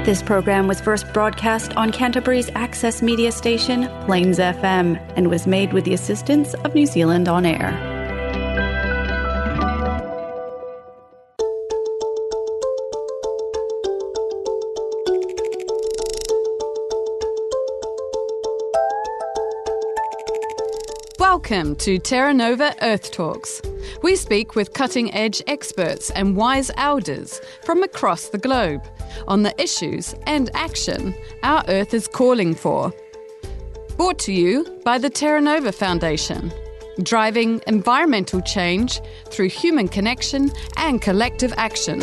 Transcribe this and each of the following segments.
This program was first broadcast on Canterbury's access media station, Plains FM, and was made with the assistance of New Zealand On Air. Welcome to Terra Nova Earth Talks. We speak with cutting-edge experts and wise elders from across the globe on the issues and action our Earth is calling for. Brought to you by the Terra Nova Foundation, driving environmental change through human connection and collective action.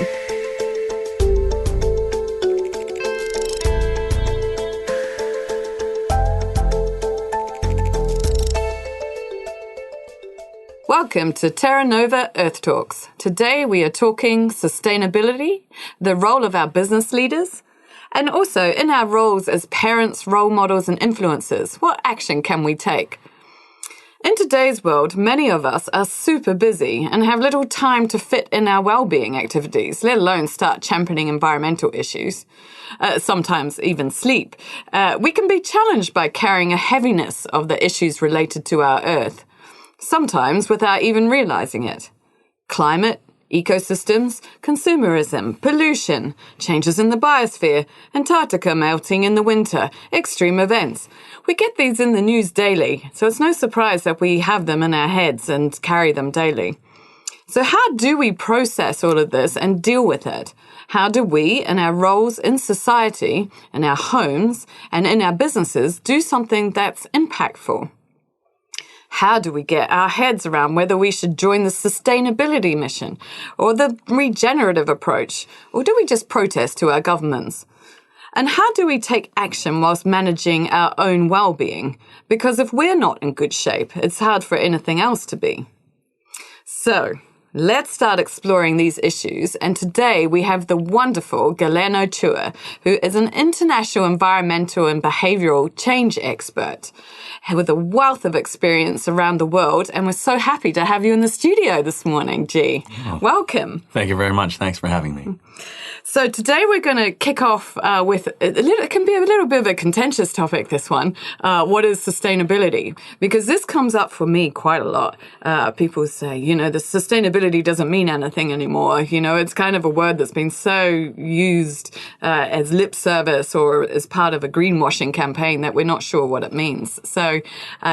Welcome to Terra Nova Earth Talks. Today we are talking sustainability, the role of our business leaders, and also in our roles as parents, role models and influencers, what action can we take? In today's world, many of us are super busy and have little time to fit in our well-being activities, let alone start championing environmental issues, sometimes even sleep. We can be challenged by carrying a heaviness of the issues related to our Earth, sometimes without even realizing it. Climate, ecosystems, consumerism, pollution, changes in the biosphere, Antarctica melting in the winter, extreme events. We get these in the news daily, so it's no surprise that we have them in our heads and carry them daily. So how do we process all of this and deal with it? How do we, in our roles in society, in our homes, and in our businesses, do something that's impactful? How do we get our heads around whether we should join the sustainability mission or the regenerative approach, or do we just protest to our governments? And how do we take action whilst managing our own well-being? Because if we're not in good shape, it's hard for anything else to be. So, let's start exploring these issues, and today we have the wonderful Galeno Chua, who is an international environmental and behavioural change expert with a wealth of experience around the world, and we're so happy to have you in the studio this morning, G. Oh, welcome. Thank you very much. Thanks for having me. So today we're going to kick off with it can be a little bit of a contentious topic, this one. What is sustainability? Because this comes up for me quite a lot. People say, the sustainability doesn't mean anything anymore. It's kind of a word that's been so used as lip service or as part of a greenwashing campaign that we're not sure what it means. So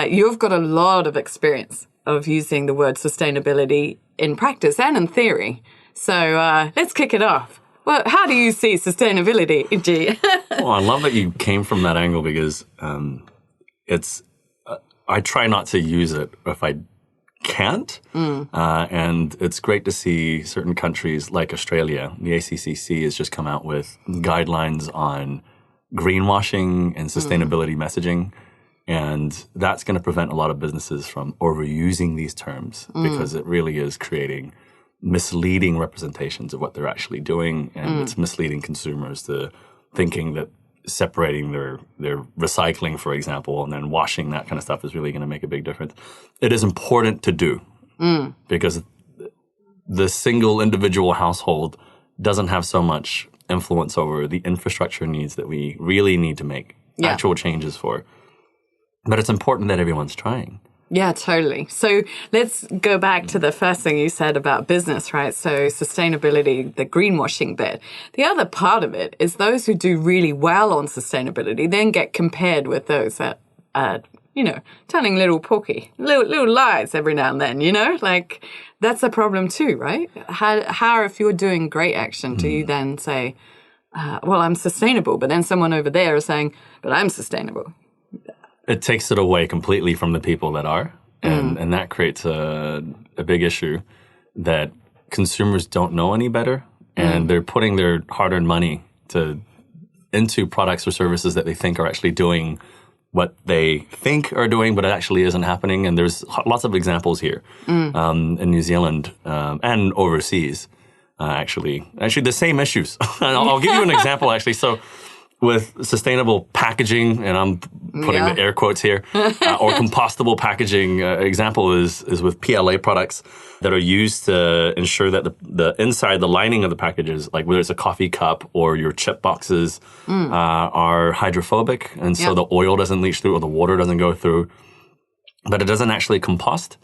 you've got a lot of experience of using the word sustainability in practice and in theory. So let's kick it off. Well, how do you see sustainability, G? Well, I love that you came from that angle because I try not to use it if I can't. And it's great to see certain countries like Australia. The ACCC has just come out with guidelines on greenwashing and sustainability messaging. And that's going to prevent a lot of businesses from overusing these terms because it really is creating misleading representations of what they're actually doing, and it's misleading consumers to thinking that separating their recycling, for example, and then washing, that kind of stuff is really going to make a big difference. It is important to do because the single individual household doesn't have so much influence over the infrastructure needs that we really need to make actual changes for. But it's important that everyone's trying. Yeah, totally. So let's go back to the first thing you said about business, right? So sustainability, the greenwashing bit. The other part of it is those who do really well on sustainability then get compared with those that are, telling little lies every now and then, like that's a problem too, right? How if you're doing great action, do you then say, well, I'm sustainable, but then someone over there is saying, but I'm sustainable? It takes it away completely from the people that are, and that creates a big issue that consumers don't know any better, and they're putting their hard-earned money into products or services that they think are actually doing what they think are doing, but it actually isn't happening. And there's lots of examples here in New Zealand and overseas, actually the same issues. I'll give you an example, actually. So with sustainable packaging, and I'm putting the air quotes here, or compostable packaging example is with PLA products that are used to ensure that the inside, the lining of the packages, like whether it's a coffee cup or your chip boxes, are hydrophobic. And so the oil doesn't leach through or the water doesn't go through. But it doesn't actually compost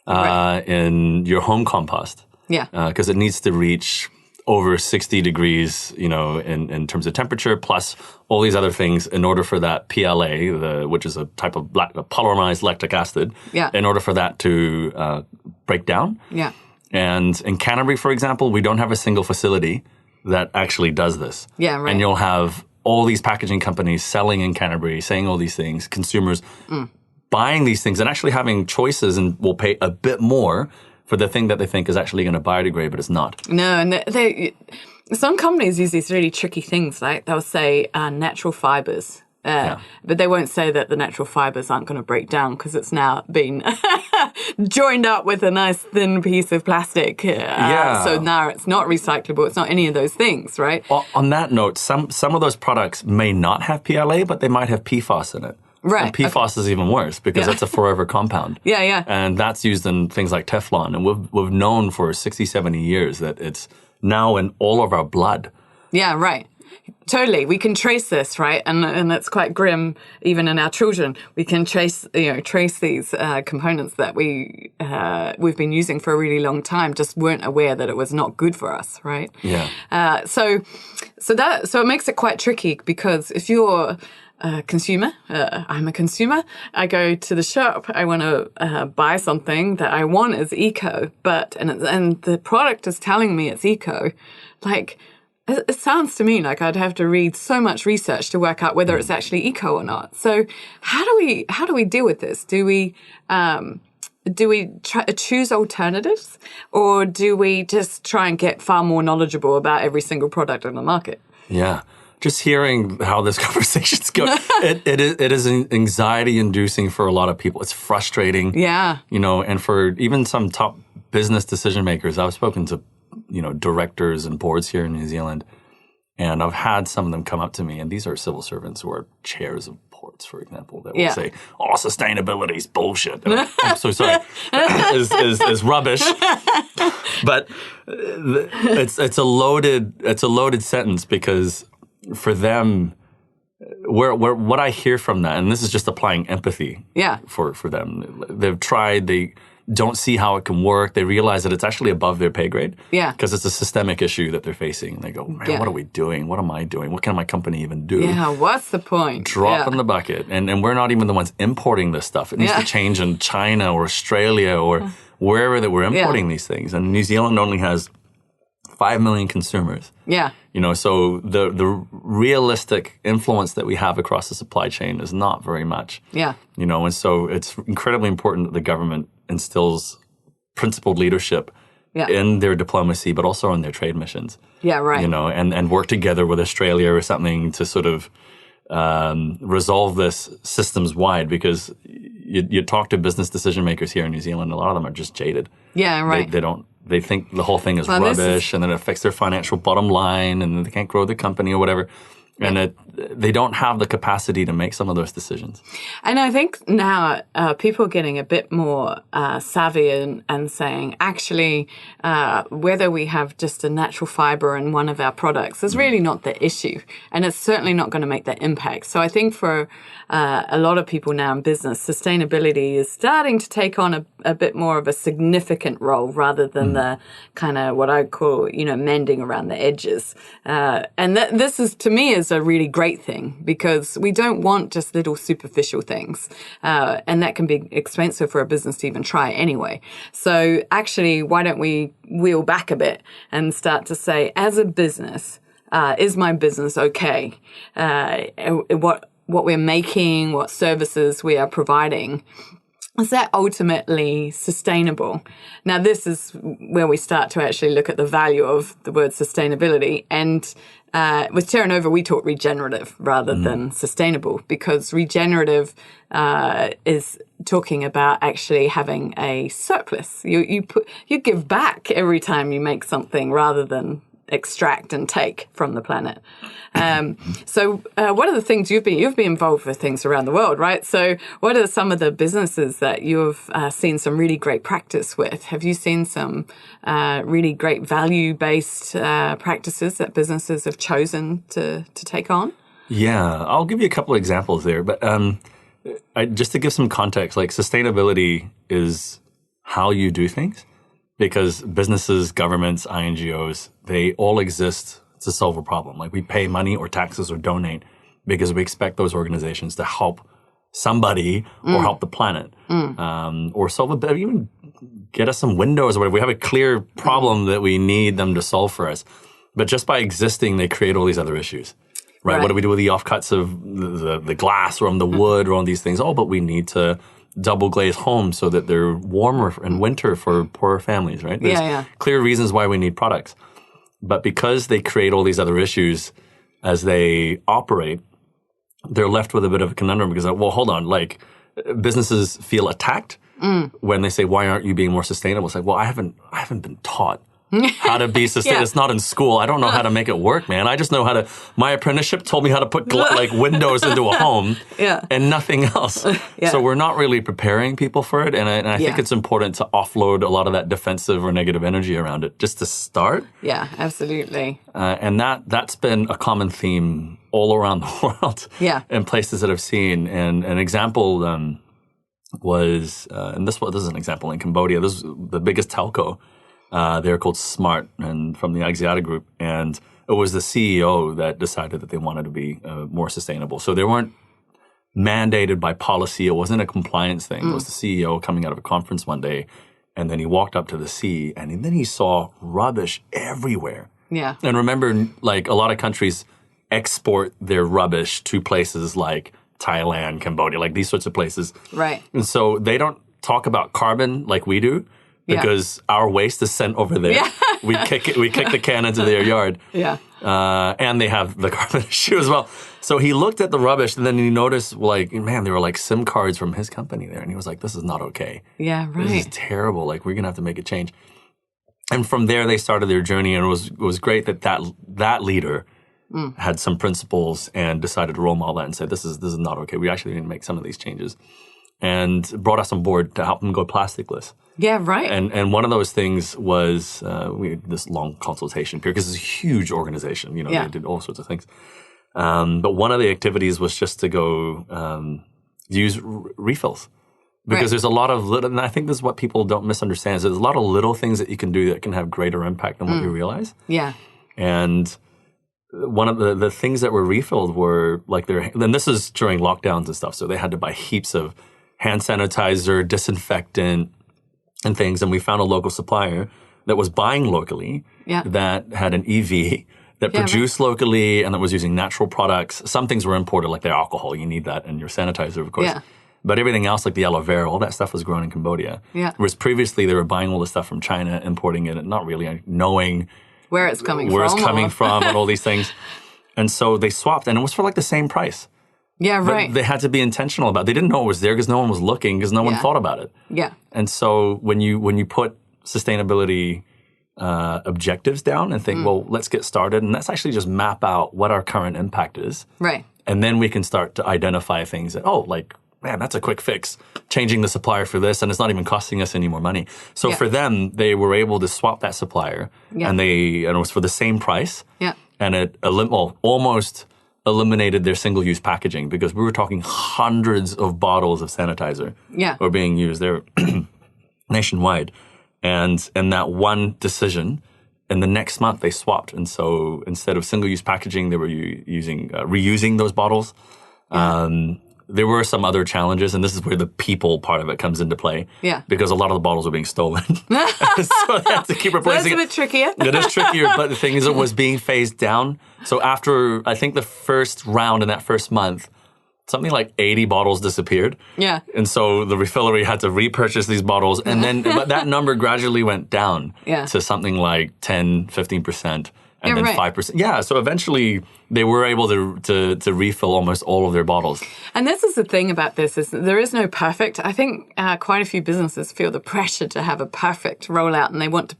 in your home compost. Yeah. Because it needs to reach over 60 degrees, in terms of temperature, plus all these other things in order for that PLA, which is a type of polymerized lactic acid, in order for that to break down. Yeah. And in Canterbury, for example, we don't have a single facility that actually does this. Yeah, right. And you'll have all these packaging companies selling in Canterbury, saying all these things, consumers buying these things and actually having choices and will pay a bit more for the thing that they think is actually going to biodegrade, but it's not. No, and some companies use these really tricky things, like they'll say natural fibers, but they won't say that the natural fibers aren't going to break down because it's now been joined up with a nice thin piece of plastic. So now it's not recyclable. It's not any of those things, right? Well, on that note, some of those products may not have PLA, but they might have PFAS in it. Right. And PFAS is even worse because that's a forever compound. Yeah. And that's used in things like Teflon. And we've known for 60, 70 years that it's now in all of our blood. Yeah, right. Totally. We can trace this, right? And it's quite grim even in our children. We can trace these components that we've been using for a really long time, just weren't aware that it was not good for us, right? Yeah. So it makes it quite tricky because if you're consumer. I'm a consumer. I go to the shop. I want to buy something that I want is eco, and the product is telling me it's eco. Like, it sounds to me like I'd have to read so much research to work out whether it's actually eco or not. So how do we deal with this? Do we choose alternatives, or do we just try and get far more knowledgeable about every single product on the market? Yeah. Just hearing how this conversation's going, it is anxiety-inducing for a lot of people. It's frustrating. Yeah. And for even some top business decision makers, I've spoken to, directors and boards here in New Zealand, and I've had some of them come up to me, and these are civil servants who are chairs of boards, for example, that will say, "Oh, sustainability's bullshit." And I'm so sorry, is rubbish. But it's a loaded sentence because for them, what I hear from that, and this is just applying empathy for them. They've tried, they don't see how it can work. They realize that it's actually above their pay grade. Yeah. Because it's a systemic issue that they're facing. And they go, man, what are we doing? What am I doing? What can my company even do? Yeah, what's the point? Drop in the bucket. And we're not even the ones importing this stuff. It needs to change in China or Australia or wherever that we're importing these things. And New Zealand only has 5 million consumers. Yeah. So the realistic influence that we have across the supply chain is not very much. Yeah. And so it's incredibly important that the government instills principled leadership in their diplomacy, but also in their trade missions. Yeah, right. And work together with Australia or something to sort of resolve this systems wide, because you talk to business decision makers here in New Zealand, a lot of them are just jaded. Yeah, right. They think the whole thing is rubbish, and then it affects their financial bottom line, and they can't grow the company or whatever. And they don't have the capacity to make some of those decisions. And I think now people are getting a bit more savvy and saying, actually, whether we have just a natural fiber in one of our products is really not the issue. And it's certainly not going to make that impact. So I think for a lot of people now in business, sustainability is starting to take on a bit more of a significant role rather than the kind of what I call, mending around the edges. And this is, to me, is a really great thing, because we don't want just little superficial things. And that can be expensive for a business to even try anyway. So actually, why don't we wheel back a bit and start to say, as a business, is my business okay? What we're making, what services we are providing, is that ultimately sustainable? Now, this is where we start to actually look at the value of the word sustainability. And with Terra Nova, we talk regenerative rather than sustainable, because regenerative is talking about actually having a surplus. You give back every time you make something rather than extract and take from the planet. So what are the things you've been involved with things around the world, right? So what are some of the businesses that you've seen some really great practice with? Have you seen some really great value-based practices that businesses have chosen to take on? Yeah, I'll give you a couple of examples there. But just to give some context, like sustainability is how you do things. Because businesses, governments, INGOs, they all exist to solve a problem. Like we pay money or taxes or donate because we expect those organizations to help somebody or help the planet or solve a bit, even get us some windows or whatever. We have a clear problem that we need them to solve for us. But just by existing, they create all these other issues. Right? What do we do with the offcuts of the glass or on the wood or on these things? Oh, but we need to double glazed homes so that they're warmer in winter for poorer families, right? There's clear reasons why we need products. But because they create all these other issues as they operate, they're left with a bit of a conundrum because, well, hold on, like businesses feel attacked when they say, why aren't you being more sustainable? It's like, well, I haven't been taught how to be sustainable. It's not in school. I don't know how to make it work, man. I just know how to, my apprenticeship told me how to put like windows into a home and nothing else. So we're not really preparing people for it. And I think it's important to offload a lot of that defensive or negative energy around it just to start. Yeah, absolutely. And that's been a common theme all around the world in places that I've seen. And an example was, and this is an example in Cambodia. This was the biggest telco. They're called Smart and from the Axiata group. And it was the CEO that decided that they wanted to be more sustainable. So they weren't mandated by policy. It wasn't a compliance thing. It was the CEO coming out of a conference one day. And then he walked up to the sea and then he saw rubbish everywhere. Yeah. And remember, like a lot of countries export their rubbish to places like Thailand, Cambodia, like these sorts of places. Right. And so they don't talk about carbon like we do. Because our waste is sent over there. We kick the can into their yard. And they have the carbon issue as well. So he looked at the rubbish and then he noticed, like, man, there were like SIM cards from his company there. And he was like, this is not okay. Yeah, right. This is terrible. Like, we're going to have to make a change. And from there, they started their journey. And it was great that leader had some principles and decided to role model that and said, this is not okay. We actually need to make some of these changes. And brought us on board to help them go plasticless. Yeah, right. And one of those things was we had this long consultation period because it's a huge organization. You know, they did all sorts of things. But one of the activities was just to go use refills because there's a lot of little, and I think this is what people don't misunderstand. Is there's a lot of little things that you can do that can have greater impact than what you realize. Yeah. And one of the things that were refilled were like then this is during lockdowns and stuff. So they had to buy heaps of hand sanitizer, disinfectant, and things. And we found a local supplier that was buying locally that had an EV that produced locally and that was using natural products. Some things were imported, like their alcohol. You need that in your sanitizer, of course. Yeah. But everything else, like the aloe vera, all that stuff was grown in Cambodia. Yeah. Whereas previously they were buying all the stuff from China, importing it, and not really knowing where it's coming from and all these things. And so they swapped, and it was for like the same price. Yeah, right. But they had to be intentional about it. They didn't know it was there because no one was looking, because no one thought about it. Yeah. And so when you put sustainability objectives down and think, well, let's get started, and let's actually just map out what our current impact is. Right. And then we can start to identify things that, man, that's a quick fix, changing the supplier for this, and it's not even costing us any more money. So for them, they were able to swap that supplier, and it was for the same price. Yeah. And it almost eliminated their single-use packaging because we were talking hundreds of bottles of sanitizer were being used there nationwide. And that one decision, and the next month they swapped. And so instead of single-use packaging, they were reusing those bottles. Yeah. There were some other challenges, and this is where the people part of it comes into play. Yeah. Because a lot of the bottles were being stolen. So they had to keep replacing it. That's a bit trickier. It is trickier, but the thing is it was being phased down. So after, I think the first round in that first month, something like 80 bottles disappeared. Yeah. And so the refillery had to repurchase these bottles. And then but that number gradually went down to something like 10, 15%. and then right. 5%. Yeah, so eventually they were able to refill almost all of their bottles. And this is the thing about this, is that there is no perfect. I think quite a few businesses feel the pressure to have a perfect rollout, and they want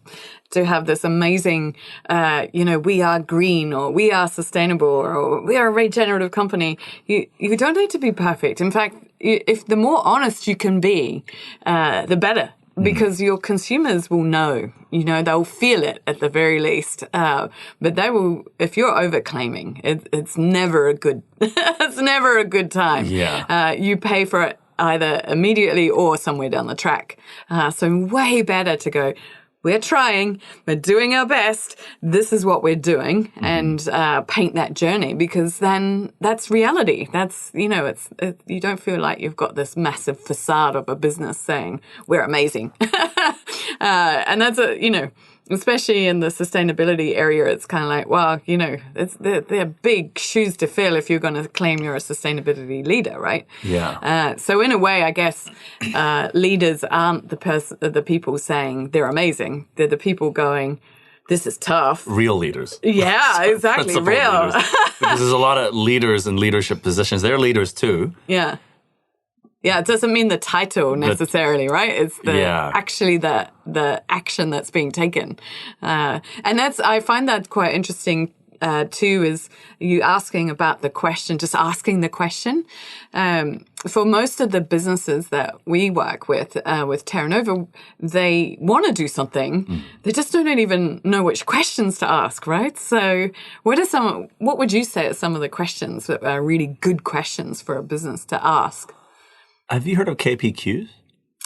to have this amazing, we are green, or we are sustainable, or we are a regenerative company. You don't need to be perfect. In fact, if the more honest you can be, the better. Because your consumers will know, they'll feel it at the very least. But they will, if you're overclaiming, it's never a good, it's never a good time. Yeah. You pay for it either immediately or somewhere down the track. So way better to go, we're trying, we're doing our best, this is what we're doing, and paint that journey, because then that's reality. That's, you don't feel like you've got this massive facade of a business saying, we're amazing. And that's especially in the sustainability area, it's kind of like, well, they're big shoes to fill if you're going to claim you're a sustainability leader, right? Yeah. So in a way, I guess leaders aren't the people saying they're amazing. They're the people going, this is tough. Real leaders. Yeah, exactly. Real. Because there's a lot of leaders in leadership positions. They're leaders too. Yeah. Yeah, it doesn't mean the title necessarily, right? It's actually the action that's being taken. And I find that quite interesting too, is you asking about the question, just asking the question. For most of the businesses that we work with Terra Nova, they want to do something. They just don't even know which questions to ask, right? So what would you say are some of the questions that are really good questions for a business to ask? Have you heard of KPQs?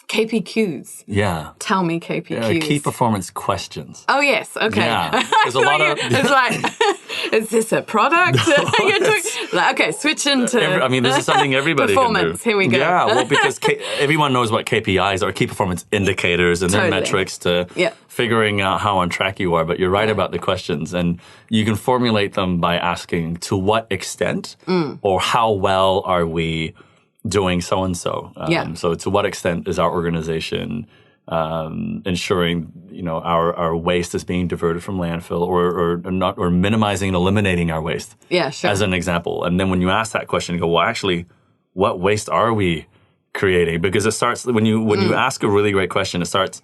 KPQs? Yeah. Tell me KPQs. Key performance questions. Oh, yes. Okay. Yeah. There's a lot of... It's like, is this a product? Okay, switch into... this is something everybody performance. can do. Here we go. Yeah, well, because everyone knows what KPIs are, key performance indicators, and they're metrics to figuring out how on track you are. But you're right about the questions, and you can formulate them by asking, to what extent or how well are we doing so-and-so. So to what extent is our organization ensuring, our waste is being diverted from landfill or minimizing and eliminating our waste? Yeah, sure. As an example. And then when you ask that question, you go, well, actually, what waste are we creating? Because it starts, when you ask a really great question, it starts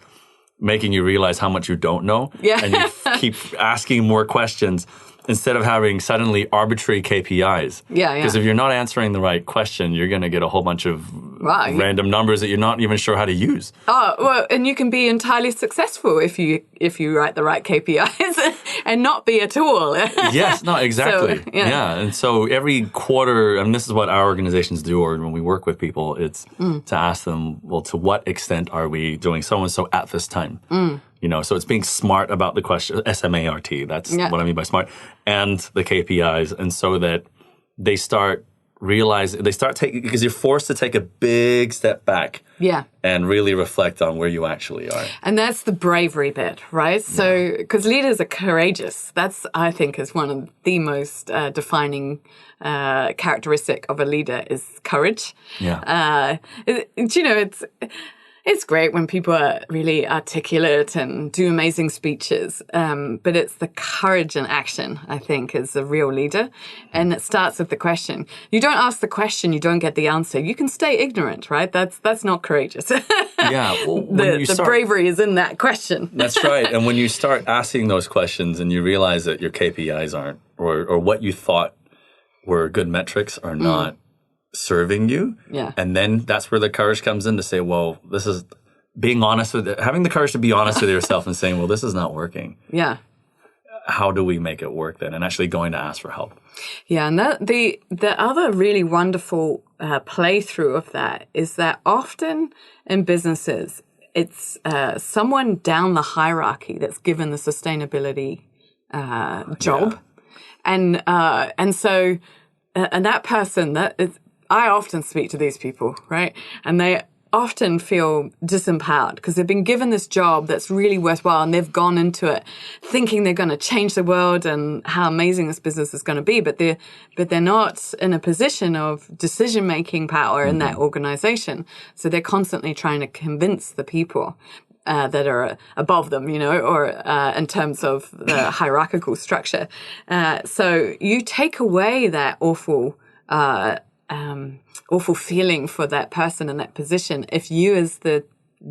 making you realize how much you don't know. Yeah. And you keep asking more questions, instead of having suddenly arbitrary KPIs. Yeah. Because if you're not answering the right question, you're going to get a whole bunch of random numbers that you're not even sure how to use. Oh, well, and you can be entirely successful if you write the right KPIs and not be at all. Yes, no, exactly. So, And so every quarter, and this is what our organizations do, or when we work with people, it's to ask them, well, to what extent are we doing so-and-so at this time? So it's being smart about the question, SMART, that's what I mean by smart, and the KPIs, and so that they start taking, because you're forced to take a big step back and really reflect on where you actually are. And that's the bravery bit, right? So, because leaders are courageous. That's, I think, is one of the most defining characteristic of a leader is courage. Yeah. It's great when people are really articulate and do amazing speeches, but it's the courage and action, I think, is the real leader. And it starts with the question. You don't ask the question, you don't get the answer. You can stay ignorant, right? That's not courageous. Yeah. Well, the bravery is in that question. That's right. And when you start asking those questions and you realize that your KPIs aren't, or what you thought were good metrics are not serving you. Yeah. And then that's where the courage comes in to say, well, this is being honest having the courage to be honest with yourself and saying, well, this is not working. Yeah. How do we make it work then? And actually going to ask for help. Yeah. And the other really wonderful playthrough of that is that often in businesses, it's someone down the hierarchy that's given the sustainability job. Yeah. And so that person, I often speak to these people, right? And they often feel disempowered because they've been given this job that's really worthwhile and they've gone into it thinking they're going to change the world and how amazing this business is going to be, but they're not in a position of decision-making power in that organization. So they're constantly trying to convince the people. that are above them, or in terms of the hierarchical structure. So you take away that awful feeling for that person in that position if you as the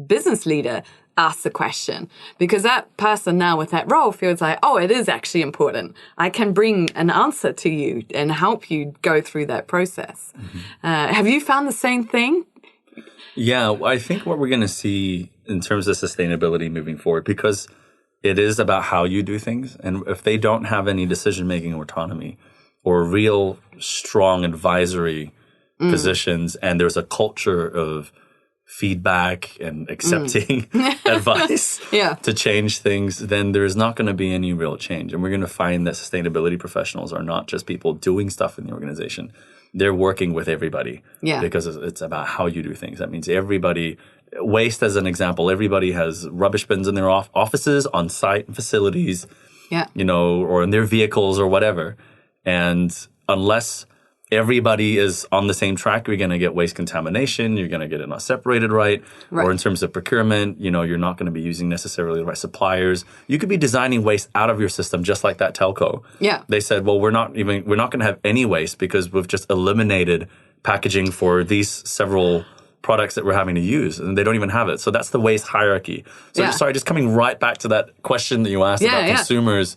business leader ask the question, because that person now with that role feels like, oh, it is actually important. I can bring an answer to you and help you go through that process. Have you found the same thing? Yeah, I think what we're going to see in terms of sustainability moving forward, because it is about how you do things. And if they don't have any decision-making autonomy or real strong advisory positions, and there's a culture of feedback and accepting advice to change things, then there's not going to be any real change. And we're going to find that sustainability professionals are not just people doing stuff in the organization. They're working with everybody because it's about how you do things. That means everybody, waste as an example, everybody has rubbish bins in their offices, on site facilities, or in their vehicles or whatever. And unless everybody is on the same track, you're going to get waste contamination. You're going to get it not separated right. Or in terms of procurement, you're not going to be using necessarily the right suppliers. You could be designing waste out of your system, just like that telco. Yeah. They said, well, we're not going to have any waste because we've just eliminated packaging for these several products that we're having to use, and they don't even have it. So that's the waste hierarchy. So sorry, just coming right back to that question that you asked about consumers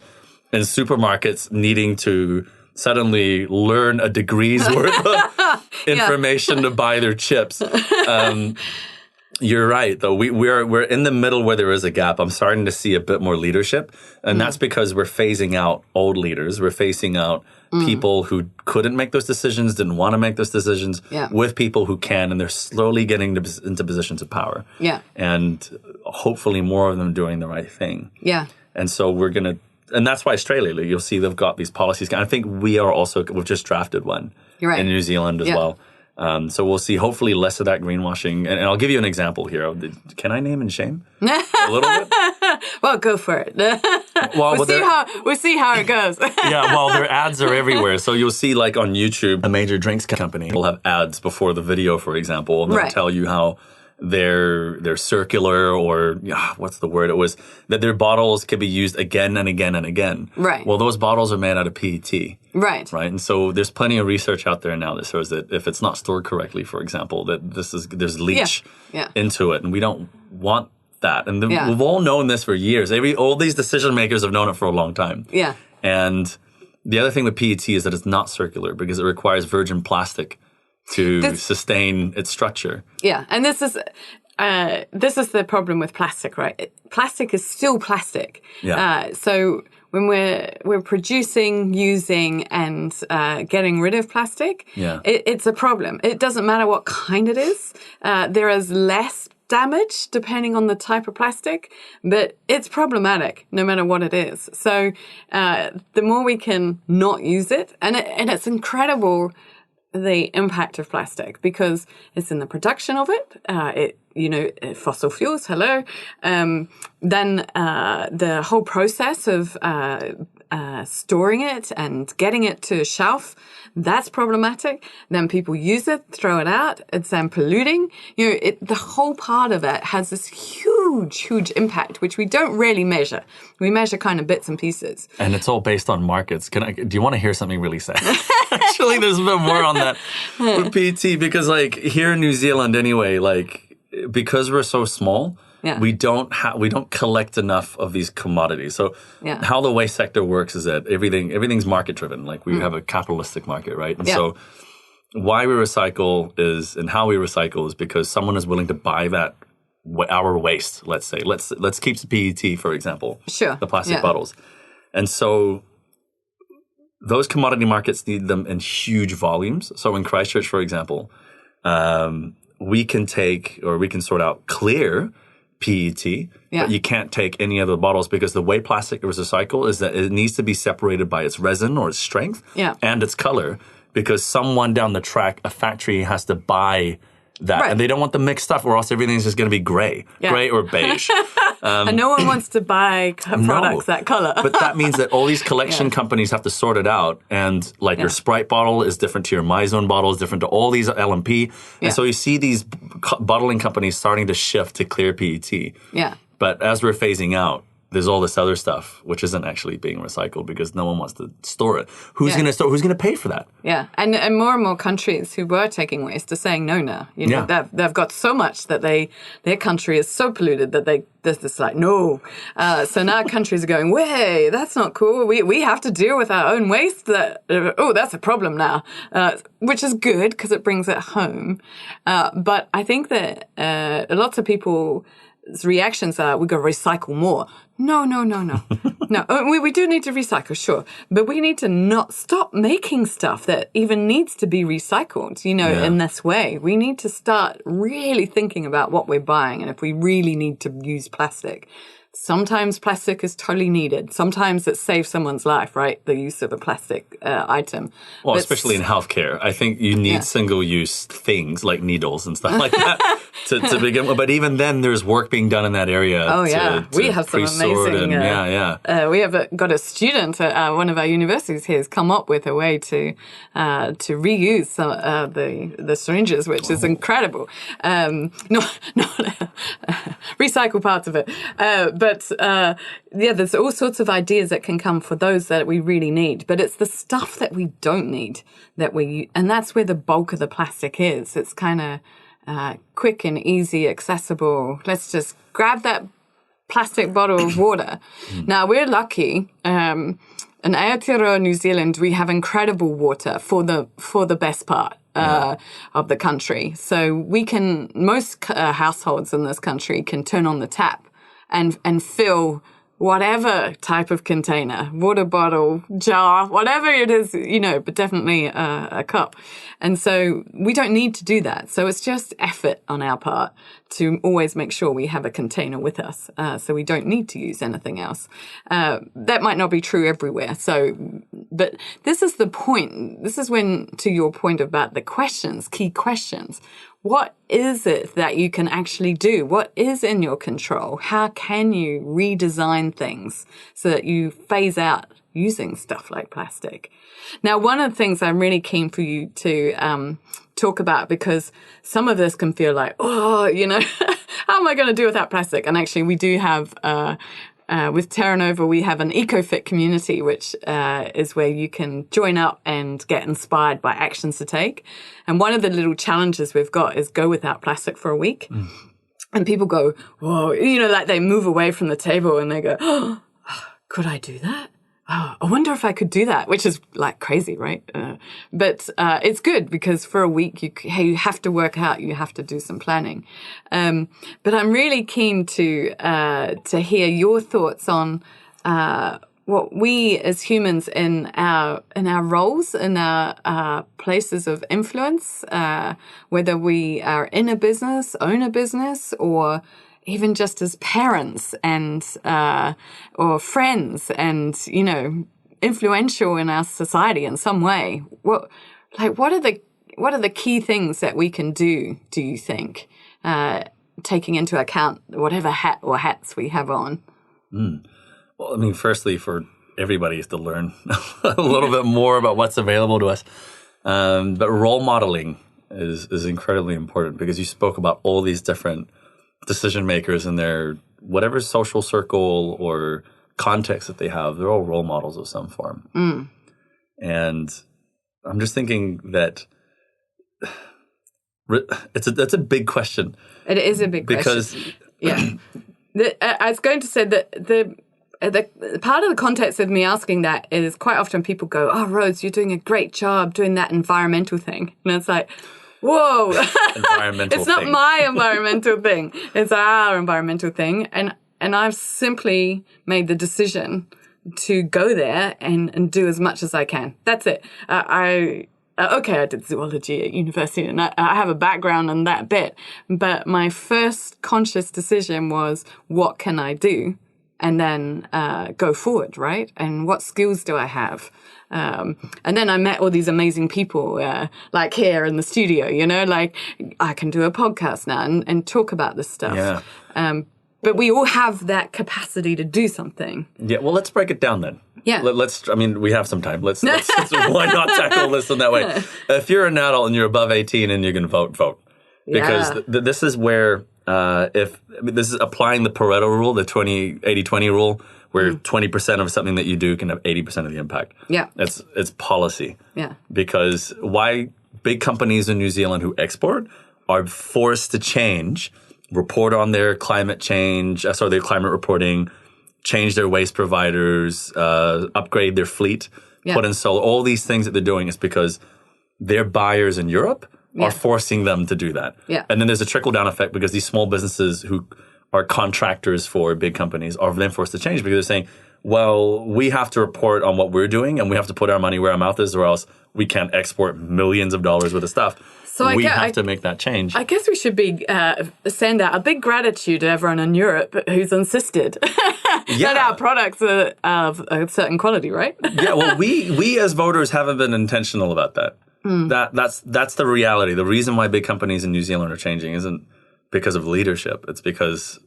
and supermarkets needing to suddenly learn a degree's worth of information to buy their chips. You're right, though. We're in the middle where there is a gap. I'm starting to see a bit more leadership, and that's because we're phasing out old leaders. We're phasing out people who couldn't make those decisions, didn't want to make those decisions, with people who can, and they're slowly getting into positions of power. Yeah, and hopefully more of them doing the right thing. Yeah, and so we're gonna. And that's why Australia, you'll see they've got these policies. And I think we've just drafted one in New Zealand as well. So we'll see hopefully less of that greenwashing. And I'll give you an example here. Can I name and shame a little bit? Well, go for it. We'll see how it goes. Their ads are everywhere. So you'll see like on YouTube, a major drinks company will have ads before the video, for example. And they'll tell you how they're circular, or what's the word? It was that their bottles can be used again and again and again. Right. Well, those bottles are made out of PET. Right. Right. And so there's plenty of research out there now that shows that if it's not stored correctly, for example, that there's leach into it, and we don't want that. And we've all known this for years. All these decision makers have known it for a long time. Yeah. And the other thing with PET is that it's not circular because it requires virgin plastic to sustain its structure. Yeah, and this is the problem with plastic, right? Plastic is still plastic. Yeah. So when we're producing, using, and getting rid of plastic, it's a problem. It doesn't matter what kind it is. There is less damage depending on the type of plastic, but it's problematic no matter what it is. So the more we can not use it, and it's incredible the impact of plastic because it's in the production of it. Fossil fuels. Hello. Then the whole process of storing it and getting it to a shelf, that's problematic. Then people use it, throw it out. It's then polluting. The whole part of it has this huge impact, which we don't really measure. We measure kind of bits and pieces. And it's all based on markets. Do you want to hear something really sad? Actually, there's a bit more on that with PET because, like, here in New Zealand, anyway, like, because we're so small. Yeah. We don't collect enough of these commodities. So how the waste sector works is that everything's market driven. Like we have a capitalistic market, right? And so why we recycle and how we recycle is because someone is willing to buy that our waste. Let's say let's keep the PET for example. Sure. The plastic bottles, and so those commodity markets need them in huge volumes. So in Christchurch, for example, we can sort out clear PET, but you can't take any of the bottles because the way plastic is recycled is that it needs to be separated by its resin or its strength and its color because someone down the track, a factory has to buy that. Right. And they don't want the mixed stuff or else everything's just going to be gray or beige. And no one wants to buy products that color. But that means that all these collection companies have to sort it out. And like your Sprite bottle is different to your Mizone bottle, is different to all these LMP. And so you see these bottling companies starting to shift to clear PET. Yeah. But as we're phasing out, there's all this other stuff which isn't actually being recycled because no one wants to store it. Who's going to store? Who's going to pay for that? Yeah, and more and more countries who were taking waste are saying no now. You know, they've got so much that their country is so polluted that there's this like no. So now countries are going, way, that's not cool. We have to deal with our own waste. That's a problem now, which is good because it brings it home. But I think that lots of people's reactions are, we got to recycle more. No. No, we do need to recycle, sure. But we need to not stop making stuff that even needs to be recycled, in this way. We need to start really thinking about what we're buying and if we really need to use plastic. Sometimes plastic is totally needed. Sometimes it saves someone's life, right? The use of a plastic item. Well, especially in healthcare. I think you need single-use things like needles and stuff like that to begin with. But even then, there's work being done in that area. Oh, yeah. We have some amazing... we have got a student at one of our universities here who's come up with a way to reuse some the syringes, which is incredible. Not recycle parts of it. But there's all sorts of ideas that can come for those that we really need. But it's the stuff that we don't need and that's where the bulk of the plastic is. It's kind of quick and easy, accessible. Let's just grab that plastic bottle of water. Now, we're lucky. In Aotearoa, New Zealand, we have incredible water for the best part of the country. So most households in this country can turn on the tap and fill whatever type of container, water bottle, jar, whatever it is, but definitely a cup. And so we don't need to do that. So it's just effort on our part to always make sure we have a container with us. So we don't need to use anything else. That might not be true everywhere. But this is the point. This is when, to your point about the questions, key questions. What is it that you can actually do? What is in your control? How can you redesign things so that you phase out using stuff like plastic? Now, one of the things I'm really keen for you to talk about, because some of this can feel like, how am I going to do without plastic? And actually, we do have... with Terra Nova, we have an EcoFit community, which is where you can join up and get inspired by actions to take. And one of the little challenges we've got is go without plastic for a week. And people go, whoa, like they move away from the table and they go, oh, could I do that? Oh, I wonder if I could do that, which is like crazy, right? But it's good because for a week you have to work out, you have to do some planning. But I'm really keen to hear your thoughts on what we as humans in our roles, in our places of influence, whether we are in a business, own a business, or even just as parents and or friends and influential in our society in some way. What are the key things that we can do you think, taking into account whatever hat or hats we have on? Well, I mean, firstly, for everybody is to learn a little bit more about what's available to us. But role modeling is incredibly important because you spoke about all these different decision makers in their whatever social circle or context that they have. They're all role models of some form. And I'm just thinking that that's a big question. It is a big question. Because I was going to say that the part of the context of me asking that is quite often people go, oh, Rose, you're doing a great job doing that environmental thing. And it's like, whoa, it's not my environmental thing. It's our environmental thing. And I've simply made the decision to go there and do as much as I can. That's it. I did zoology at university and I have a background in that bit. But my first conscious decision was, what can I do? And then go forward, right? And what skills do I have? And then I met all these amazing people, like here in the studio, like I can do a podcast now and talk about this stuff. Yeah. But we all have that capacity to do something. Yeah, well, let's break it down then. Yeah. We have some time. Let's why not tackle this in that way? If you're an adult and you're above 18 and you're going to vote. Because this is where, this is applying the Pareto rule, the 80-20 rule, where 20% of something that you do can have 80% of the impact. Yeah. It's policy. Yeah. Because why big companies in New Zealand who export are forced to change, report on their climate change, their climate reporting, change their waste providers, upgrade their fleet, put in solar, all these things that they're doing is because their buyers in Europe are forcing them to do that. Yeah. And then there's a trickle-down effect because these small businesses who are contractors for big companies are then forced to change because they're saying, well, we have to report on what we're doing and we have to put our money where our mouth is or else we can't export millions of dollars worth of stuff. So we have to make that change. I guess we should be send out a big gratitude to everyone in Europe who's insisted that our products are of a certain quality, right? Yeah, well, we as voters haven't been intentional about that. That's the reality. The reason why big companies in New Zealand are changing isn't because of leadership. It's because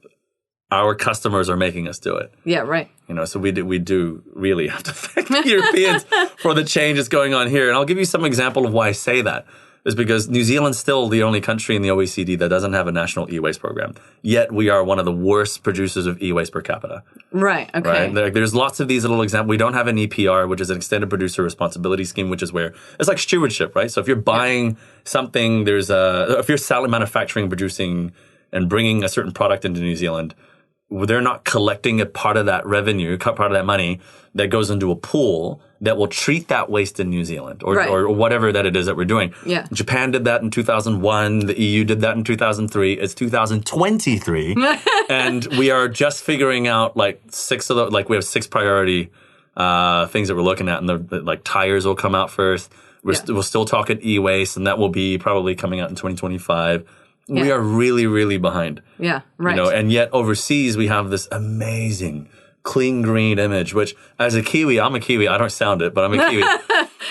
our customers are making us do it. Yeah, right. So we do really have to thank the Europeans for the change that's going on here. And I'll give you some example of why I say that. Is because New Zealand's still the only country in the OECD that doesn't have a national e-waste program. Yet we are one of the worst producers of e-waste per capita. Right, okay. Right? There's lots of these little examples. We don't have an EPR, which is an extended producer responsibility scheme, which is where it's like stewardship, right? So if you're buying something, if you're selling, manufacturing, producing, and bringing a certain product into New Zealand, they're not collecting a part of that revenue, part of that money that goes into a pool that will treat that waste in New Zealand or whatever that it is that we're doing. Yeah. Japan did that in 2001. The EU did that in 2003. It's 2023. And we are just figuring out we have 6 priority things that we're looking at. And tires will come out first. We'll still talk at e-waste and that will be probably coming out in 2025. Yeah. We are really, really behind. Yeah, right. And yet overseas we have this amazing clean green image, which as a Kiwi, I'm a Kiwi. I don't sound it, but I'm a Kiwi.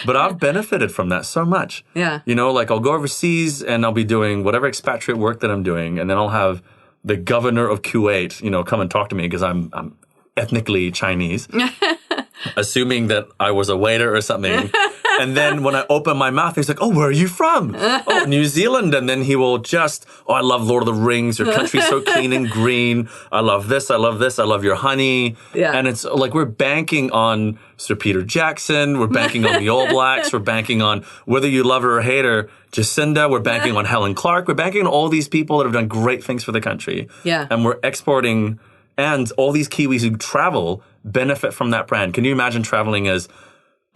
But I've benefited from that so much. Yeah. I'll go overseas and I'll be doing whatever expatriate work that I'm doing. And then I'll have the governor of Kuwait, come and talk to me because I'm ethnically Chinese, assuming that I was a waiter or something. And then when I open my mouth, he's like, oh, where are you from? Oh, New Zealand. And then he will I love Lord of the Rings. Your country's so clean and green. I love this. I love this. I love your honey. Yeah. And it's like we're banking on Sir Peter Jackson. We're banking on the All Blacks. We're banking on, whether you love her or hate her, Jacinda. We're banking on Helen Clark. We're banking on all these people that have done great things for the country. Yeah. And we're exporting, and all these Kiwis who travel benefit from that brand. Can you imagine traveling as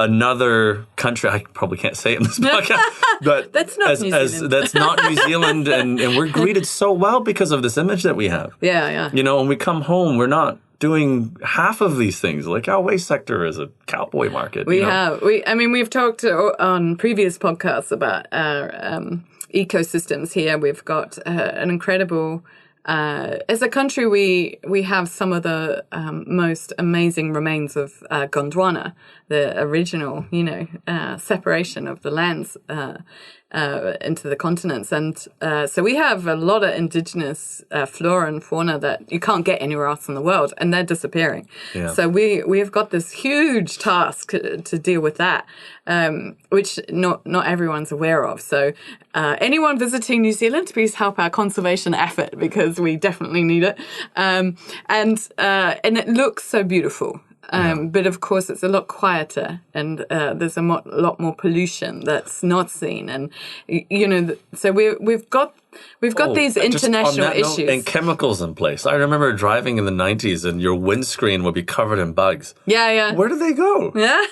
another country? I probably can't say it in this podcast, but that's not New Zealand. That's not New Zealand, and we're greeted so well because of this image that we have. Yeah, yeah. When we come home, we're not doing half of these things. Like our waste sector is a cowboy market. We've talked on previous podcasts about our ecosystems here. We've got an incredible. As a country, we have some of the most amazing remains of Gondwana, the original, separation of the lands into the continents. And so we have a lot of indigenous flora and fauna that you can't get anywhere else in the world, and they're disappearing. Yeah. So we've got this huge task to deal with that, which not everyone's aware of. So anyone visiting New Zealand, please help our conservation effort because we definitely need it. And it looks so beautiful. But of course, it's a lot quieter, and there's a lot more pollution that's not seen, and so we've got these international issues and chemicals in place. I remember driving in the 90s, and your windscreen would be covered in bugs. Yeah, yeah. Where do they go? Yeah,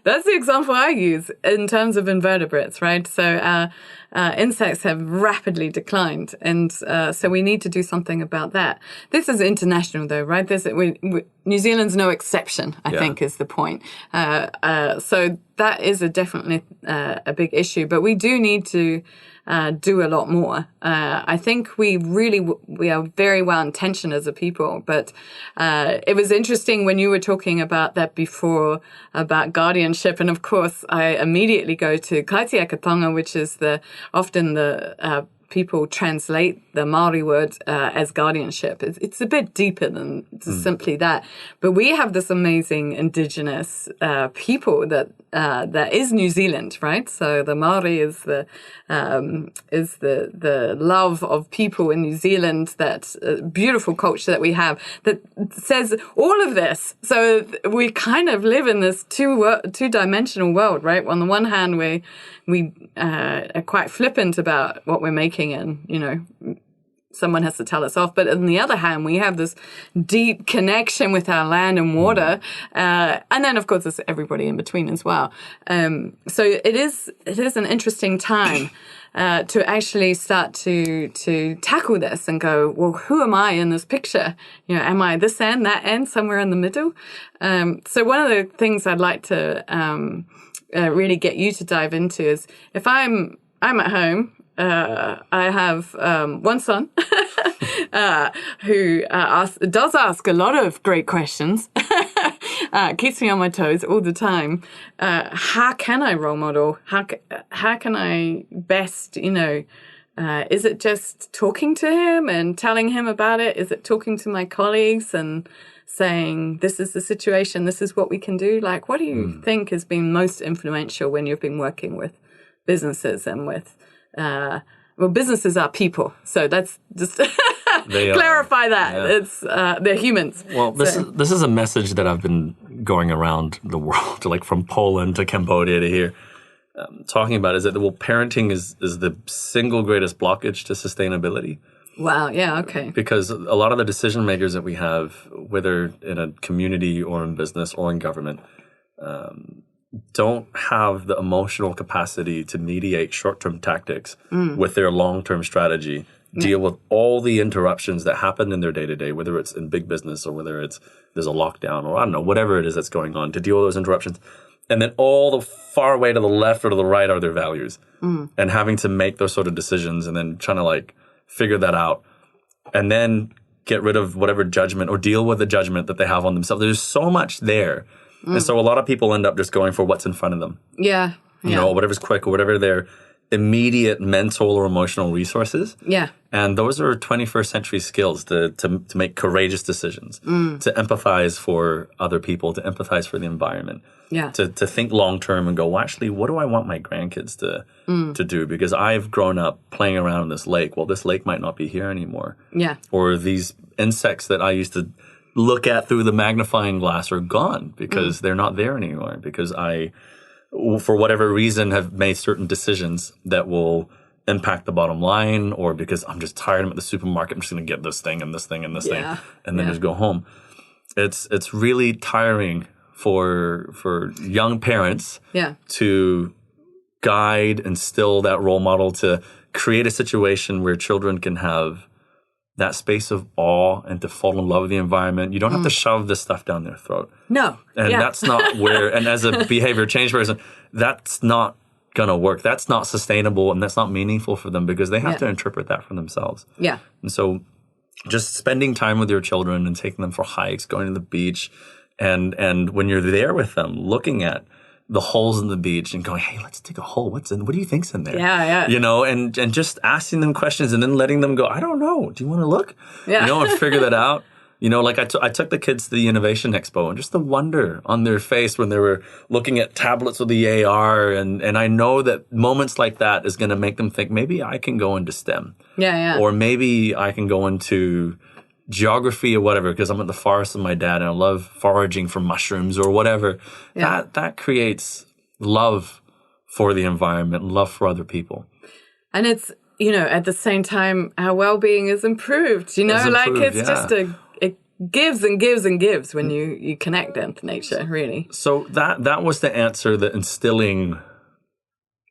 that's the example I use in terms of invertebrates, right? So insects have rapidly declined, and so we need to do something about that. This is international, though, right? New Zealand's no exception, I think, is the point. So that is definitely a big issue. But we do need to do a lot more. I think we are very well intentioned as a people, but it was interesting when you were talking about that before, about guardianship, and of course I immediately go to kaitiakatonga, which is often the people translate the Māori word as guardianship. It's a bit deeper than simply that. But we have this amazing indigenous people that is New Zealand, right? So the Māori is the love of people in New Zealand, that beautiful culture that we have that says all of this. So we kind of live in this two-dimensional world, right? On the one hand, we are quite flippant about what we're making, and someone has to tell us off. But on the other hand, we have this deep connection with our land and water, and then of course there's everybody in between as well. So it is an interesting time to actually start to tackle this and go, well, who am I in this picture? Am I this end, that end, somewhere in the middle? So one of the things I'd like to really get you to dive into is, if I'm at home, I have one son who does ask a lot of great questions, keeps me on my toes all the time. How can I role model? How can I best, is it just talking to him and telling him about it? Is it talking to my colleagues and saying, this is the situation, this is what we can do? Like, what do you think has been most influential when you've been working with businesses and with, businesses are people. So that's just clarify that. Yeah. It's, they're humans. Well, this is a message that I've been going around the world, like from Poland to Cambodia to here, talking about, is that, parenting is the single greatest blockage to sustainability. Wow. Yeah. Okay. Because a lot of the decision makers that we have, whether in a community or in business or in government, don't have the emotional capacity to mediate short-term tactics with their long-term strategy, deal with all the interruptions that happen in their day-to-day, whether it's in big business or whether there's a lockdown or I don't know, whatever it is that's going on, to deal with those interruptions. And then all the far away to the left or to the right are their values. And having to make those sort of decisions and then trying to figure that out, and then get rid of whatever judgment or deal with the judgment that they have on themselves. There's so much there. And so a lot of people end up just going for what's in front of them. Yeah. Whatever's quick or whatever their immediate mental or emotional resources. Yeah. And those are 21st century skills to make courageous decisions, to empathize for other people, to empathize for the environment. Yeah. To think long term and go, well, actually, what do I want my grandkids to do? Because I've grown up playing around in this lake. Well, this lake might not be here anymore. Yeah. Or these insects that I used to look at through the magnifying glass are gone because they're not there anymore. Because I, for whatever reason, have made certain decisions that will impact the bottom line, or because I'm just tired. I'm at the supermarket. I'm just going to get this thing and this thing and this thing, and then just go home. It's really tiring for young parents to guide, instill that role model, to create a situation where children can have that space of awe and to fall in love with the environment. You don't have to shove this stuff down their throat. No. And that's not where, and as a behavior change person, that's not going to work. That's not sustainable, and that's not meaningful for them because they have to interpret that for themselves. Yeah. And so just spending time with your children and taking them for hikes, going to the beach, and when you're there with them, looking at the holes in the beach and going, hey, let's dig a hole. What do you think's in there? Yeah. And just asking them questions and then letting them go, I don't know. Do you want to look? Yeah. And figure that out. I took the kids to the Innovation Expo, and just the wonder on their face when they were looking at tablets with the AR. And I know that moments like that is going to make them think, maybe I can go into STEM. Yeah. Or maybe I can go into geography or whatever, because I'm at the forest with my dad and I love foraging for mushrooms or whatever. Yeah. That creates love for the environment, love for other people. And it's, at the same time, our well-being is improved, it's just it gives and gives and gives when you connect them to nature, really. So that was the answer, that instilling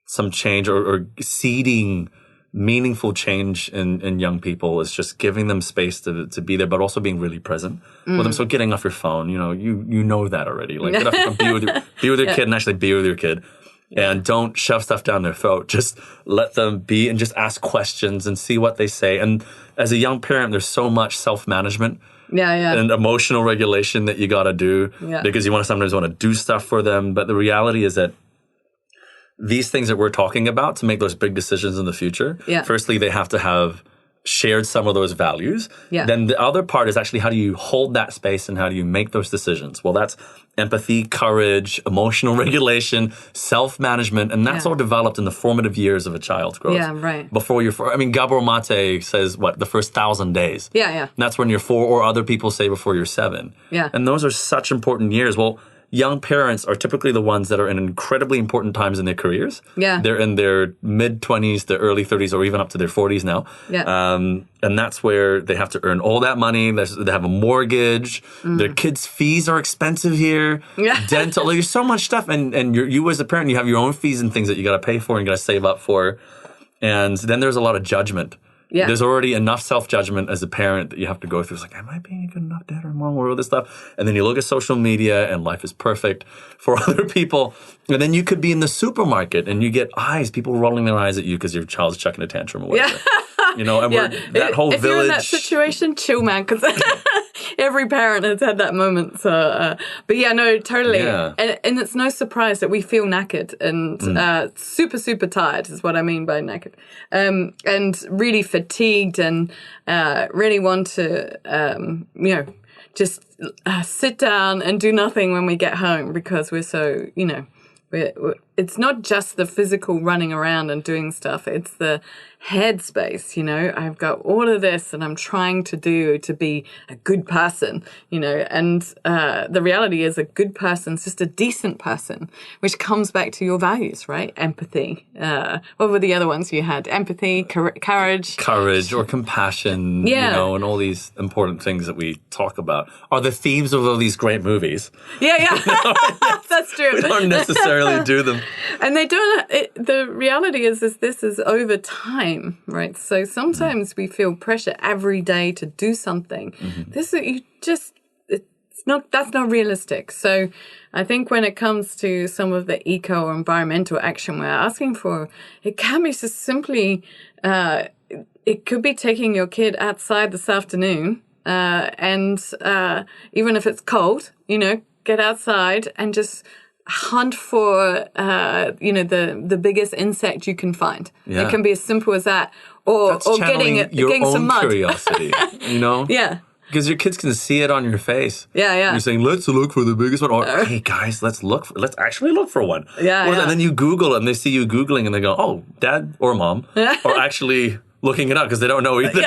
some change or seeding meaningful change in young people is just giving them space to be there, but also being really present with them. So getting off your phone, you know that already. Like get off your phone, be with your kid and actually be with your kid. And don't shove stuff down their throat. Just let them be and just ask questions and see what they say. And as a young parent, there's so much self-management and emotional regulation that you got to do because you sometimes want to do stuff for them. But the reality is that these things that we're talking about to make those big decisions in the future, firstly, they have to have shared some of those values. Then the other part is actually how do you hold that space and how do you make those decisions? Well, that's empathy, courage, emotional regulation, self-management, and that's all developed in the formative years of a child's growth. Yeah, right. Before Gabor Mate says, the first 1,000 days. And that's when you're 4, or other people say before you're 7. And those are such important years. Well, young parents are typically the ones that are in incredibly important times in their careers. They're in their mid-20s, their early 30s, or even up to their 40s now. And that's where they have to earn all that money. They have a mortgage. Their kids' fees are expensive here. Dental. There's so much stuff. And you as a parent, you have your own fees and things that you got to pay for and got to save up for. And then there's a lot of judgment. There's already enough self-judgment as a parent that you have to go through. It's like, am I being a good enough dad or mom or all this stuff? And then you look at social media and life is perfect for other people. And then you could be in the supermarket and you get people rolling their eyes at you because your child's chucking a tantrum or whatever. That whole if village. If you're in that situation, chill, man, because every parent has had that moment. So, but totally. And it's no surprise that we feel knackered and super, super tired is what I mean by knackered. And really fatigued and really want to, just sit down and do nothing when we get home because we're so, it's not just the physical running around and doing stuff. It's the headspace, I've got all of this and I'm trying to be a good person, and the reality is a good person is just a decent person, which comes back to your values, right? Empathy. What were the other ones you had? Empathy, courage. Courage or compassion, and all these important things that we talk about are the themes of all these great movies. That's true. We don't necessarily do them. And they don't. The reality is this is over time, right? So sometimes we feel pressure every day to do something. That's not realistic. So I think when it comes to some of the eco or environmental action we're asking for, it can be just simply. It could be taking your kid outside this afternoon, and even if it's cold, get outside and just hunt for the biggest insect you can find. It can be as simple as that, or getting some mud. Curiosity, because your kids can see it on your face. You're saying, let's look for the biggest one, or hey guys, let's actually look for one. And then you Google it and they see you Googling and they go, oh, dad or mom are actually looking it up because they don't know either.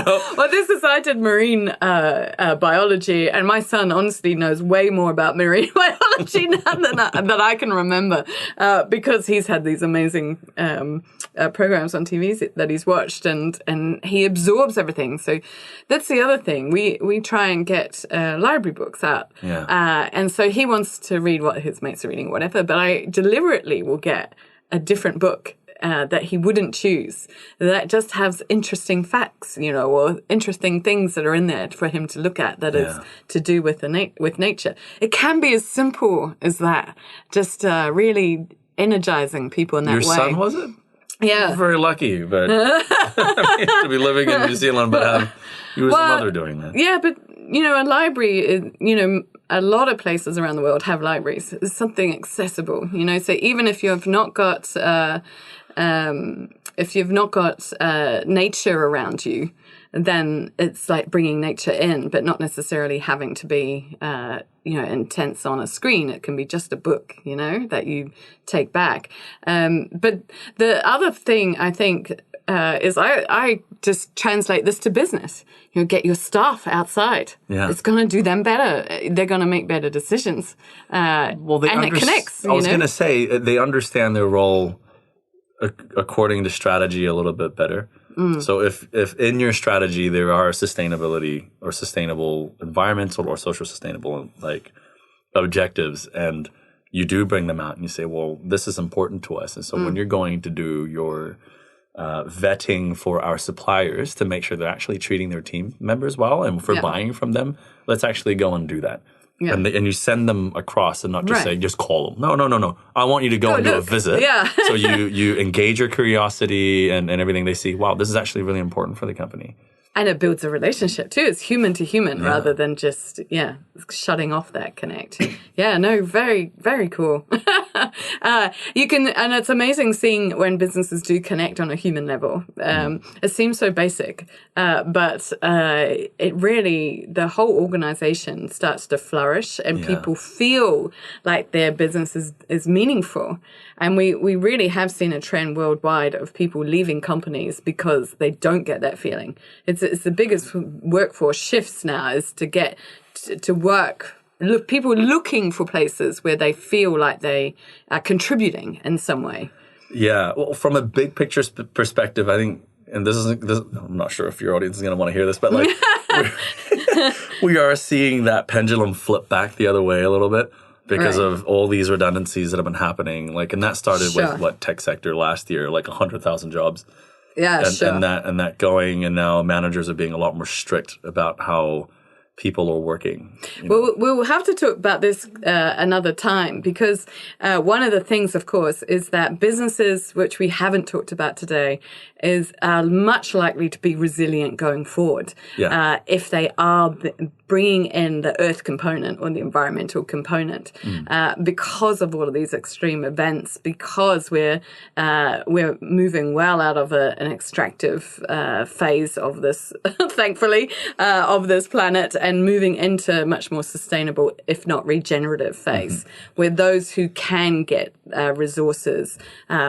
Well, I did marine biology, and my son honestly knows way more about marine biology now than I can remember, because he's had these amazing programs on TV that he's watched, and he absorbs everything. So that's the other thing. We try and get library books out, and so he wants to read what his mates are reading, or whatever. But I deliberately will get a different book that he wouldn't choose, that just has interesting facts, or interesting things that are in there for him to look at that is to do with with nature. It can be as simple as that, just really energizing people in that way. Your son, was it? Yeah. You're very lucky, but to be living in New Zealand, but have you as a mother doing that. Yeah, but, a library, a lot of places around the world have libraries. It's something accessible, so even if you have not got... if you've not got nature around you, then it's like bringing nature in, but not necessarily having to be, intense on a screen. It can be just a book, that you take back. But the other thing I think is I just translate this to business. Get your staff outside. It's going to do them better. They're going to make better decisions. It connects. I was going to say they understand their role according to strategy a little bit better. So if in your strategy there are sustainability or sustainable environmental or social sustainable objectives, and you do bring them out and you say, well, this is important to us. And so when you're going to do your vetting for our suppliers to make sure they're actually treating their team members well. And if we're buying from them, let's actually go and do that. Yeah. And you send them across and not just say, just call them. No. I want you to go and do a visit. Yeah. So you engage your curiosity and everything. They see, wow, this is actually really important for the company. And it builds a relationship too. It's human to human rather than just, shutting off that connect. Very, very cool. And it's amazing seeing when businesses do connect on a human level. It seems so basic, but it really, the whole organization starts to flourish and people feel like their business is meaningful. And we really have seen a trend worldwide of people leaving companies because they don't get that feeling. It's the biggest workforce shifts now is to get to work. People looking for places where they feel like they are contributing in some way. Yeah. Well, from a big picture perspective, I think, and I'm not sure if your audience is going to want to hear this, but like we are seeing that pendulum flip back the other way a little bit because of all these redundancies that have been happening. Like, and that started with tech sector last year, like 100,000 jobs. Yeah, and that going, and now managers are being a lot more strict about how people are working. Well, we'll have to talk about this another time because one of the things, of course, is that businesses, which we haven't talked about today, are much likely to be resilient going forward if they are bringing in the earth component or the environmental component because of all of these extreme events, because we're moving well out of an extractive phase of this, thankfully, of this planet and moving into much more sustainable, if not regenerative phase, where those who can get resources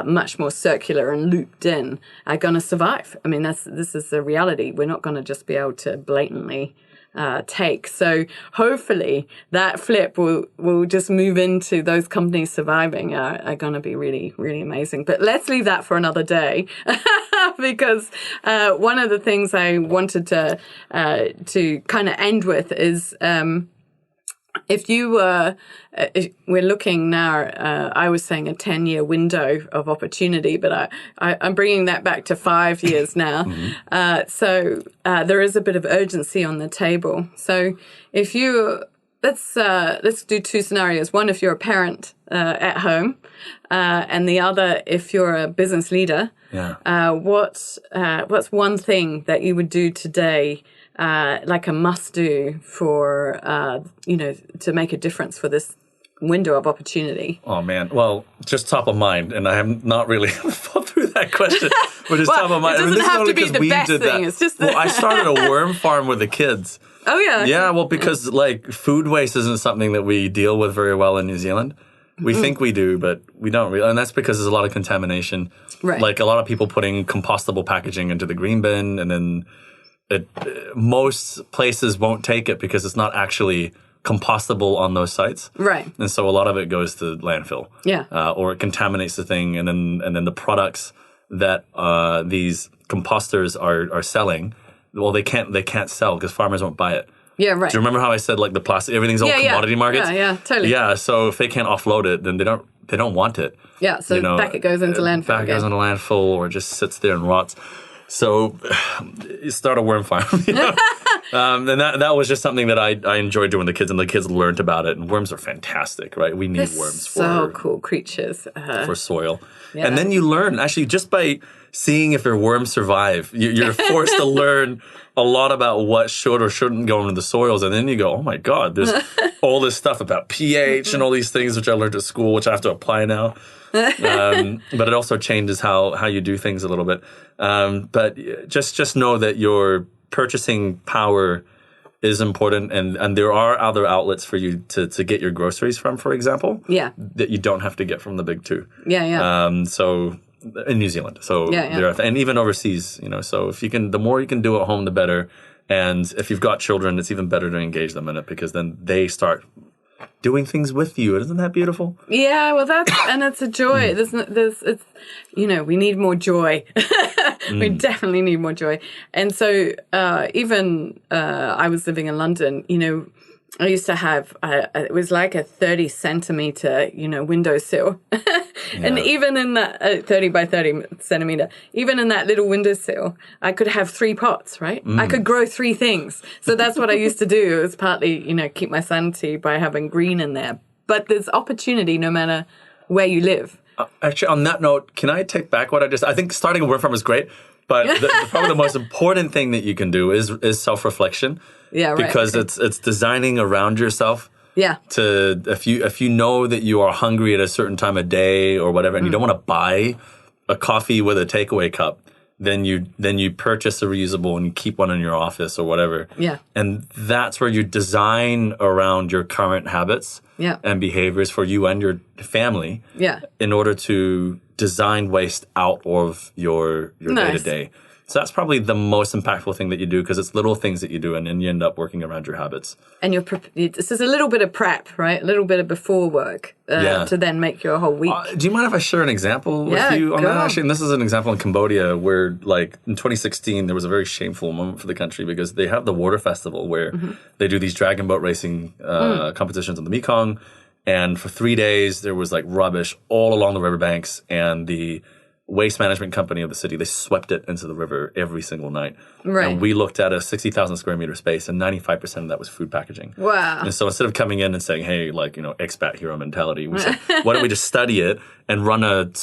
much more circular and looped in are going to survive. I mean, this is the reality. We're not going to just be able to blatantly take. So hopefully that flip will just move into those companies surviving are going to be really, really amazing. But let's leave that for another day because one of the things I wanted to kind of end with is if we're looking now, I was saying a 10-year window of opportunity, but I'm bringing that back to 5 years now. So there is a bit of urgency on the table. So if let's do two scenarios. One, if you're a parent at home, and the other, if you're a business leader. What's one thing that you would do today, like a must-do for to make a difference for this window of opportunity? Oh man, well, just top of mind, and I have not really thought through that question, but it's top of mind. It doesn't have to be the best thing. It's just I started a worm farm with the kids. Oh yeah. Yeah, well, because like food waste isn't something that we deal with very well in New Zealand. We think we do, but we don't really, and that's because there's a lot of contamination. Right. Like a lot of people putting compostable packaging into the green bin, and then most places won't take it because it's not actually compostable on those sites. Right. And so a lot of it goes to landfill. Yeah. Or it contaminates the thing, and then the products that these composters are selling, well, they can't sell because farmers won't buy it. Yeah, right. Do you remember how I said like the plastic, everything's all commodity markets? Yeah, totally. Yeah, so if they can't offload it, then they don't want it. Yeah, so back it goes into landfill. Back it goes into landfill or just sits there and rots. So you start a worm farm. And that was just something that I enjoyed doing with the kids, and the kids learned about it. And worms are fantastic, right? We need worms so cool creatures for soil. Yeah. And then you learn actually just by seeing if your worms survive. You're forced to learn a lot about what should or shouldn't go into the soils. And then you go, oh my God, there's all this stuff about pH and all these things which I learned at school, which I have to apply now. But it also changes how you do things a little bit. But just know that your purchasing power is important, and there are other outlets for you to get your groceries from, for example. Yeah. That you don't have to get from the big two. Yeah. So in New Zealand. So there are, and even overseas, so if you can, the more you can do at home, the better. And if you've got children, it's even better to engage them in it because then they start doing things with you. Isn't that beautiful? Yeah, well, it's a joy. We need more joy. We definitely need more joy. And so even I was living in London, I used to have, it was like a 30 centimeter, windowsill. And even in that 30 by 30 centimeter, even in that little windowsill, I could have 3 pots, right? I could grow 3 things. So that's what I used to do. It was partly, keep my sanity by having green in there. But there's opportunity no matter where you live. Actually, on that note, can I take back what I think starting a word farm is great. But probably the most important thing that you can do is self-reflection. Yeah, right. Because it's designing around yourself. Yeah. If you know that you are hungry at a certain time of day or whatever, and you don't want to buy a coffee with a takeaway cup, then you purchase a reusable and you keep one in your office or whatever. Yeah. And that's where you design around your current habits and behaviors for you and your family. Yeah. In order to design waste out of your day-to-day. So that's probably the most impactful thing that you do because it's little things that you do and then you end up working around your habits. And this is a little bit of prep, right? A little bit of before work to then make your whole week. Do you mind if I share an example with you on that? Actually, and this is an example in Cambodia where, like, in 2016, there was a very shameful moment for the country because they have the water festival where they do these dragon boat racing competitions on the Mekong. And for 3 days, there was, like, rubbish all along the riverbanks and the waste management company of the city, they swept it into the river every single night. Right. And we looked at a 60,000 square meter space and 95% of that was food packaging. Wow. And so instead of coming in and saying, hey, expat hero mentality, we said, why don't we just study it and run a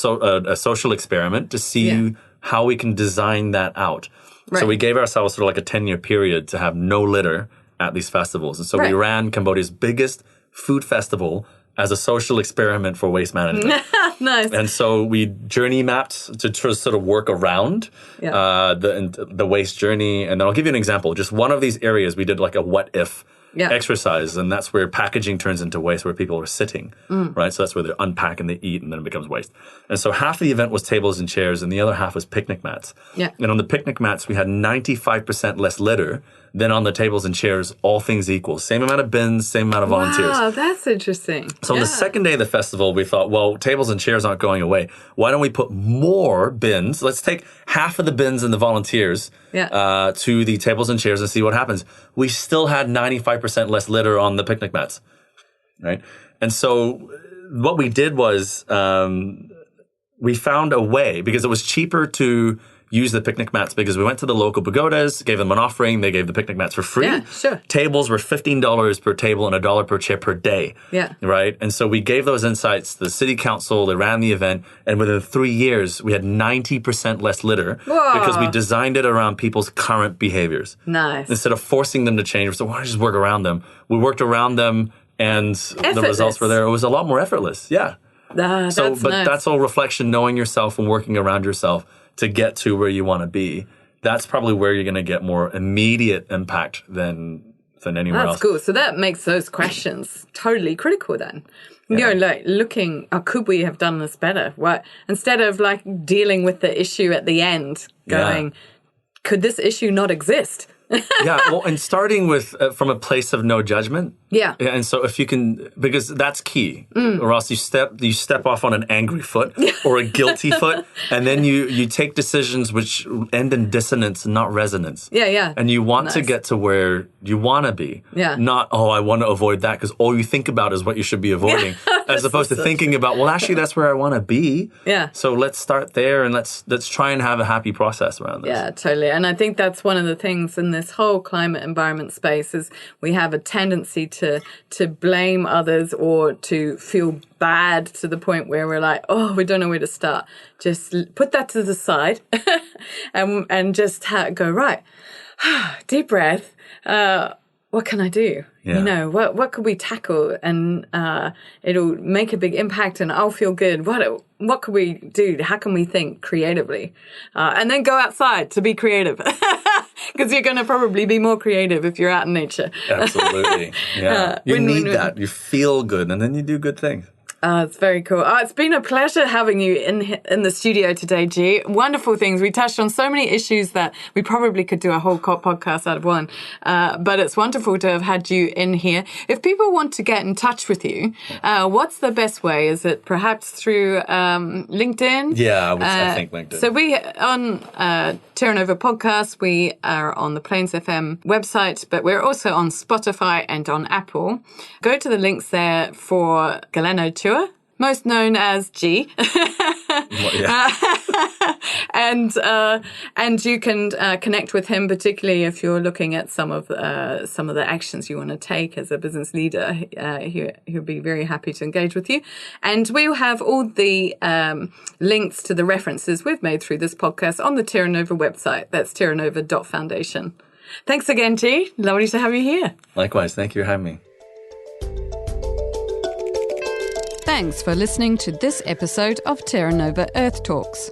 social experiment to see how we can design that out. Right. So we gave ourselves sort of like a 10-year period to have no litter at these festivals. And so we ran Cambodia's biggest food festival as a social experiment for waste management. Nice. And so we journey mapped to sort of work around the waste journey. And then I'll give you an example. Just one of these areas, we did like a what if exercise. And that's where packaging turns into waste, where people are sitting, right? So that's where they unpack and they eat and then it becomes waste. And so half the event was tables and chairs and the other half was picnic mats. Yeah. And on the picnic mats, we had 95% less litter than on the tables and chairs, all things equal. Same amount of bins, same amount of volunteers. Wow, that's interesting. So on the second day of the festival, we thought, well, tables and chairs aren't going away. Why don't we put more bins? Let's take half of the bins and the volunteers to the tables and chairs and see what happens. We still had 95% less litter on the picnic mats, right? And so what we did was we found a way, because it was cheaper to use the picnic mats because we went to the local pagodas, gave them an offering. They gave the picnic mats for free. Yeah, sure. Tables were $15 per table and $1 per chair per day. Yeah. Right? And so we gave those insights to the city council. They ran the event. And within 3 years, we had 90% less litter because we designed it around people's current behaviors. Nice. Instead of forcing them to change, so why don't you just work around them? We worked around them and the results were there. It was a lot more effortless. Yeah. But that's all reflection, knowing yourself and working around yourself to get to where you want to be. That's probably where you're going to get more immediate impact than anywhere else. That's cool. So that makes those questions totally critical then. Yeah. Like looking, could we have done this better? What, instead of like dealing with the issue at the end, going, could this issue not exist? Well, and starting with from a place of no judgment. Yeah. And so if you can, because that's key, or else you step off on an angry foot or a guilty foot, and then you take decisions which end in dissonance and not resonance. Yeah. And you want to get to where you want to be. Yeah. Not, I want to avoid that, because all you think about is what you should be avoiding, as opposed to thinking about, well, actually, that's where I want to be. Yeah. So let's start there and let's try and have a happy process around this. Yeah, totally. And I think that's one of the things in this whole climate environment space is we have a tendency to blame others or to feel bad to the point where we're like, we don't know where to start. Just put that to the side and just go, right, deep breath. What can I do? Yeah. What could we tackle? And it'll make a big impact and I'll feel good. What could we do? How can we think creatively? And then go outside to be creative. Because you're going to probably be more creative if you're out in nature. Absolutely. Yeah. You need that. You feel good and then you do good things. It's very cool. It's been a pleasure having you in the studio today, G. Wonderful things. We touched on so many issues that we probably could do a whole podcast out of one. But it's wonderful to have had you in here. If people want to get in touch with you, what's the best way? Is it perhaps through LinkedIn? Yeah, I think LinkedIn. So we, on Terra Nova Podcast, we are on the Plains FM website, but we're also on Spotify and on Apple. Go to the links there for Galeno Chua, most known as G. And you can connect with him, particularly if you're looking at some of the actions you want to take as a business leader. He'll be very happy to engage with you. And we'll have all the links to the references we've made through this podcast on the Terra Nova website. That's terranova.foundation. Thanks again, G. Lovely to have you here. Likewise. Thank you for having me. Thanks for listening to this episode of Terra Nova Earth Talks.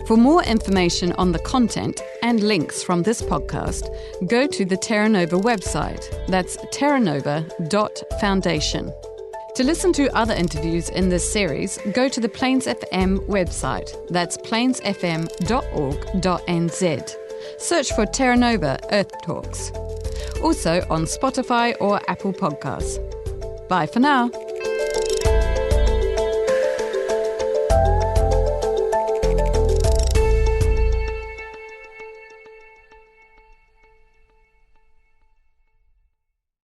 For more information on the content and links from this podcast, go to the Terra Nova website. That's terranova.foundation. To listen to other interviews in this series, go to the Plains FM website. That's plainsfm.org.nz. Search for Terra Nova Earth Talks. Also on Spotify or Apple Podcasts. Bye for now.